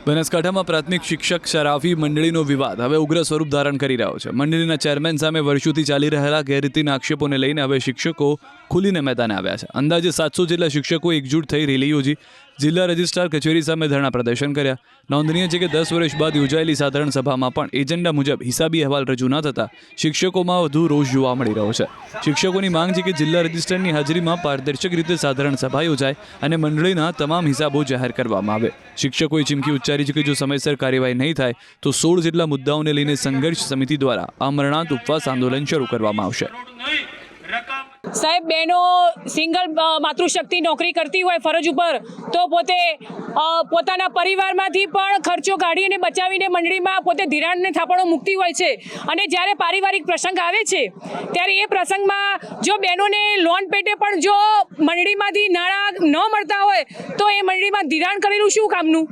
બનાસકાંઠામાં પ્રાથમિક શિક્ષક શરાફી મંડળીનો વિવાદ હવે ઉગ્ર સ્વરૂપ ધારણ કરી રહ્યો છે। મંડળીના ચેરમેન સામે વર્ષોથી ચાલી રહેલા ગેરરીતિના આક્ષેપોને લઈને હવે શિક્ષકો ખુલીને મેદાને આવ્યા છે। અંદાજે 700 જેટલા શિક્ષકો એકજૂટ થઈ રેલી યોજી જિલ્લા રજિસ્ટ્રાર કચેરી સામે ધરણા પ્રદર્શન કર્યા। નોંધનીય છે કે 10 વર્ષ બાદ યોજાયેલી સાધારણ સભામાં પણ એજન્ડા મુજબ હિસાબી અહેવાલ રજૂ ન થતાં શિક્ષકોમાં વધુ રોષ જોવા મળી રહ્યો છે। શિક્ષકોની માંગ છે કે જિલ્લા રજિસ્ટ્રારની હાજરીમાં પારદર્શક રીતે સાધારણ સભા યોજાય અને મંડળીના તમામ હિસાબો જાહેર કરવામાં આવે। શિક્ષકોએ ચીમકી ઉચ્ચારી છે કે જો સમયસર કાર્યવાહી નહીં થાય તો 16 જેટલા મુદ્દાઓને લઈને સંઘર્ષ સમિતિ દ્વારા અમરણાંત ઉપવાસ આંદોલન શરૂ કરવામાં આવશે। સાહેબ, બહેનો સિંગલ માતૃશક્તિ નોકરી કરતી હોય ફરજ ઉપર તો પોતે પોતાના પરિવારમાંથી પણ ખર્ચો કાઢીને બચાવીને મંડળીમાં પોતે ધિરાણને થાપણો મૂકતી હોય છે અને જ્યારે પારિવારિક પ્રસંગ આવે છે ત્યારે એ પ્રસંગમાં જો બહેનોને લોન પેટે પણ જો મંડળીમાંથી નાણાં ન મળતા હોય તો એ મંડળીમાં ધિરાણ કરેલું શું કામનું?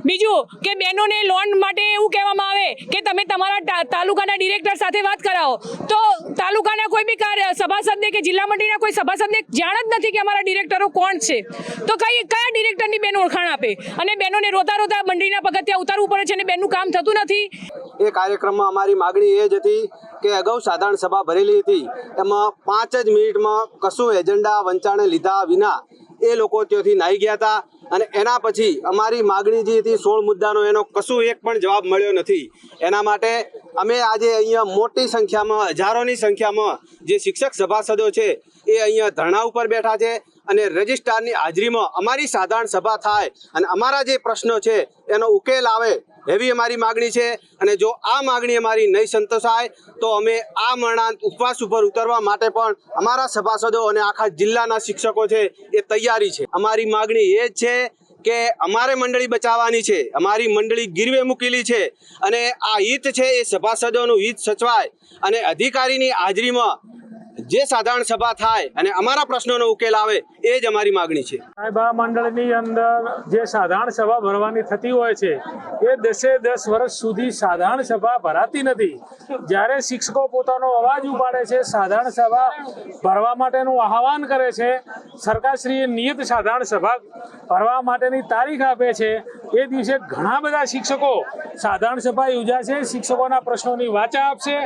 બીજું કે બહેનોને લોન માટે એવું કહેવામાં આવે કે તમે તમારા તાલુકાના ડિરેક્ટર સાથે વાત કરાવો, તો તાલુકાના કોઈ બી સભાસદને કે જિલ્લા મંડળીના કોઈ સભાસદને જાણ જ નથી કે અમારા ડિરેક્ટરો કોણ છે, તો કયા ડિરેક્ટરની બેન ઓળખાણ આપે અને બહેનોને રોતા રોતા મંડળીના પગથિયાં ઉતારવું પડે છે અને બેનનું કામ થતું નથી। એ કાર્યક્રમમાં અમારી માગણી એ જ હતી કે અગાઉ સાધારણ સભા ભરેલી હતી, એમાં 5 જ મિનિટમાં કશું એજન્ડા વંચાણે લીધા વિના એ લોકો ત્યાંથી નાહી ગયા હતા અને એના પછી અમારી માગણી જે હતી 16 મુદ્દાનો એનો કશું એક પણ જવાબ મળ્યો નથી। એના માટે અમે આજે અહીંયા મોટી સંખ્યામાં હજારોની સંખ્યામાં જે શિક્ષક સભાસદો છે એ અહીંયા ધરણા ઉપર બેઠા છે અને રજિસ્ટ્રારની હાજરીમાં અમારી સાધારણ સભા થાય અને અમારા જે પ્રશ્નો છે એનો ઉકેલ આવે એવી અમારી માગણી છે। અને જો આ માગણી અમારી નહીં સંતોષાય તો અમે આ મરણાંત ઉપવાસ ઉપર ઉતરવા માટે પણ અમારા સભાસદો અને આખા જિલ્લાના શિક્ષકો છે એ તૈયારી છે। અમારી માગણી એ જ છે કે અમારે મંડળી બચાવવાની છે, અમારી મંડળી ગીરવે મૂકેલી છે અને આ હિત છે એ સભાસદોનું હિત સચવાય અને અધિકારીની હાજરીમાં જે સાધારણ સભા થાય અને અમારા પ્રશ્નોનો ઉકેલ આવે એ જ અમારી માગણી છે। સાહેબ, આ મંડળની અંદર જે સાધારણ સભા ભરવાની થતી હોય છે એ 10 વર્ષ સુધી સાધારણ સભા ભરાતી નથી। જ્યારે શિક્ષકો પોતાનો અવાજ ઉપાડે છે, સાધારણ સભા ભરવા માટેનું આહવાન કરે છે, સરકારશ્રીએ નિયત સાધારણ સભા ભરવા માટેની તારીખ આપે છે, એ દિવસે ઘણા બધા શિક્ષકો સાધારણ સભા યોજાશે, શિક્ષકોના પ્રશ્નોની વાચા આપશે,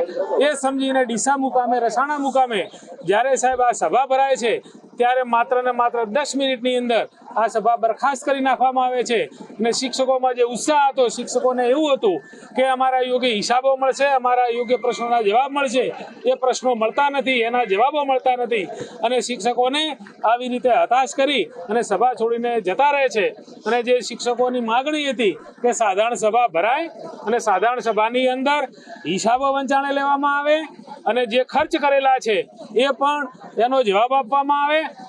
એ સમજીને ડીસા મુકામે રસાણા મુકામે જ્યારે સાહેબ આ સભા ભરાય છે ત્યારે માત્ર ને માત્ર 10 મિનિટની અંદર આ સભા બરખાસ્ત કરી નાખવામાં આવે છે અને શિક્ષકોમાં જે ઉત્સાહ હતો, શિક્ષકોને એવું હતું કે અમારા યોગ્ય હિસાબો મળશે, અમારા યોગ્ય પ્રશ્નોના જવાબ મળશે, એ પ્રશ્નો મળતા નથી, એના જવાબો મળતા નથી અને શિક્ષકોને આવી રીતે હતાશ કરી અને સભા છોડીને જતા રહે છે। અને જે શિક્ષકોની માગણી હતી કે સાધારણ સભા ભરાય અને સાધારણ સભાની અંદર હિસાબો વંચાણે લેવામાં આવે અને જે ખર્ચ કરેલા છે એ પણ એનો જવાબ આપવામાં આવે।